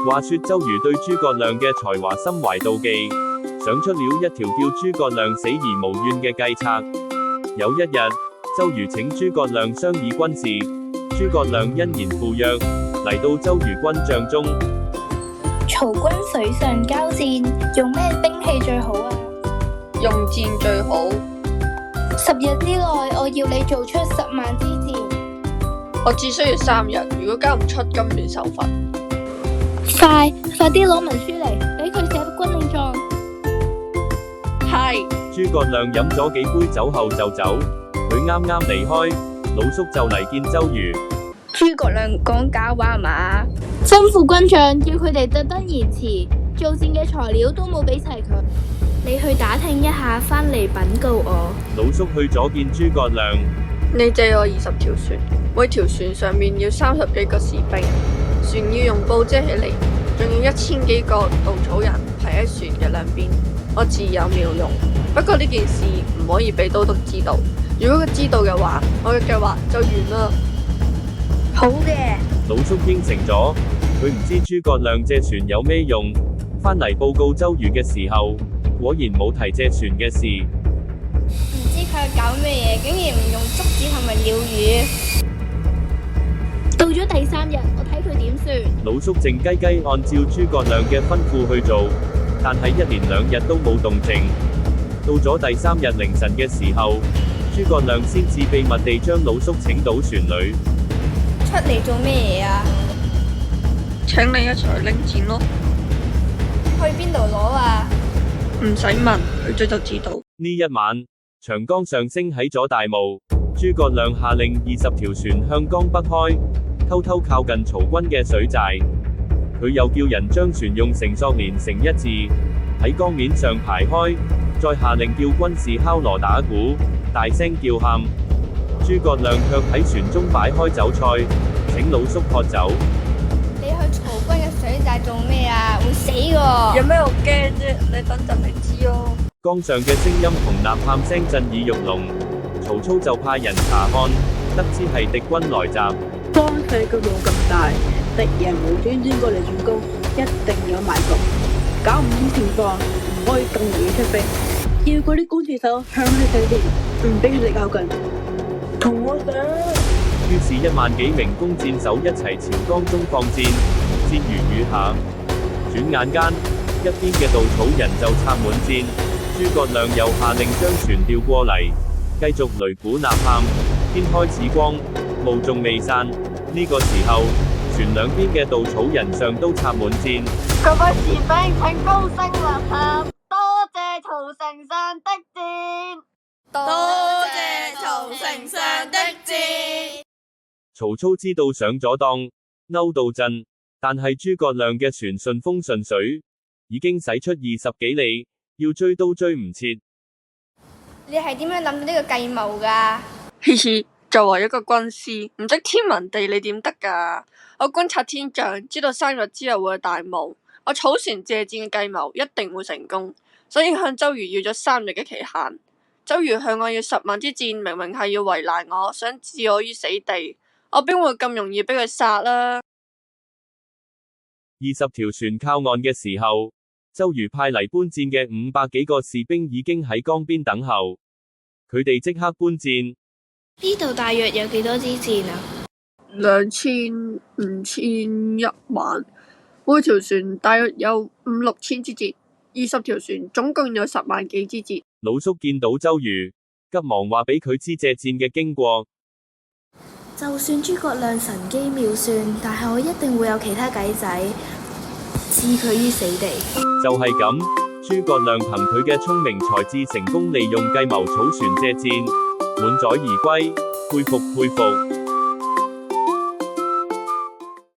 話說周瑜對諸葛亮嘅才華心懷妒忌，想出了一條叫諸葛亮死而無怨嘅計策。有一日，周瑜請諸葛亮商議軍事，諸葛亮欣然赴約，嚟到周瑜軍帳中。曹軍水上交戰，用咩兵器最好啊？用箭最好。10日之內，我要你做出10萬支箭。我只需要3日，如果交唔出，甘願受罰。快啲攞文書嚟，俾佢寫軍令狀。係。諸葛亮飲咗幾杯酒後就走，佢啱啱離開，老叔就嚟見周瑜。諸葛亮講假話嘛？吩咐軍將叫佢哋特登延遲，做戰嘅材料都冇俾齊佢。你去打聽一下，翻嚟稟告我。老叔去咗見諸葛亮。你借我20條船，每條船上面要30幾個士兵，船要用布遮起嚟，仲要1000幾個稻草人排喺船嘅兩邊。我自有妙用，不過呢件事唔可以俾都督知道。如果佢知道嘅話，我嘅計劃就完啦。好嘅。老叔應承咗，佢唔知諸葛亮借船有咩用，翻嚟報告周瑜嘅時候，果然冇提借船嘅事。唔知佢係搞咩嘢，竟然唔用竹子同埋鳥語。到咗第3日，我睇佢點算。老叔靜雞雞按照諸葛亮嘅吩咐去做，但係1連2日都冇動靜。到咗第3日凌晨嘅時候，諸葛亮先至秘密地將老叔請到船裏。出嚟做咩嘢啊？請你一齊拎箭咯。去邊度攞啊？唔使問，去咗就知道。呢一晚，長江上升起咗大霧，諸葛亮下令20條船向江北開，偷偷靠近曹軍嘅水寨。佢又叫人將船用繩索連成一字，喺江面上排開，再下令叫軍士敲鑼打鼓，大聲叫喊。諸葛亮卻喺船中擺開酒菜，請老叔喝酒。你去曹軍嘅水寨做咩啊？會死㗎。有咩好驚啫？你等陣咪知咯。江上嘅聲音同吶喊聲震耳欲聾，曹操就派人查看，得知係敵軍來襲。江水嘅霧咁大，敵人無端端過嚟進攻，一定有埋伏。搞唔掂情況，唔可以咁容易出兵，要嗰啲弓箭手向佢哋射箭，唔俾佢哋靠近。同我上！於是1萬幾名弓箭手一齊朝江中放箭，箭如雨下。轉眼間，一邊嘅稻草人就插滿箭。諸葛亮又下令將船調過嚟，繼續擂鼓吶喊。天開始光，霧仲未散。呢個時候，船兩邊嘅稻草人上都插滿箭。各位士兵請高聲吶喊，多謝曹丞相的箭。多謝曹丞相的箭。曹操知道上咗當，嬲到震，但係諸葛亮嘅船順風順水，已經駛出20幾里，要追都追唔切。你係點樣諗到呢個計謀㗎？嘻嘻，作為一個軍師，唔識天文地理點得㗎？我觀察天象，知道3日之後會有大霧。我草船借箭嘅計謀一定會成功，所以向周瑜要咗3日嘅期限。周瑜向我要10萬支箭，明明係要為難我，想置我於死地。我邊會咁容易俾佢殺啦？20條船靠岸嘅時候，周瑜派嚟搬箭嘅500幾個士兵已經喺江邊等候，佢哋即刻搬箭。呢度大約有幾多支箭啊？2000、5000、1萬，每條船大約有5、6千支箭，20條船總共有10萬幾支箭。老叔見到周瑜，急忙話俾佢知借箭嘅經過。就算諸葛亮神機妙算，但係我一定會有其他計仔置佢於死地。就係咁，諸葛亮憑佢嘅聰明才智，成功利用計謀草船借箭，滿載而歸，佩服佩服。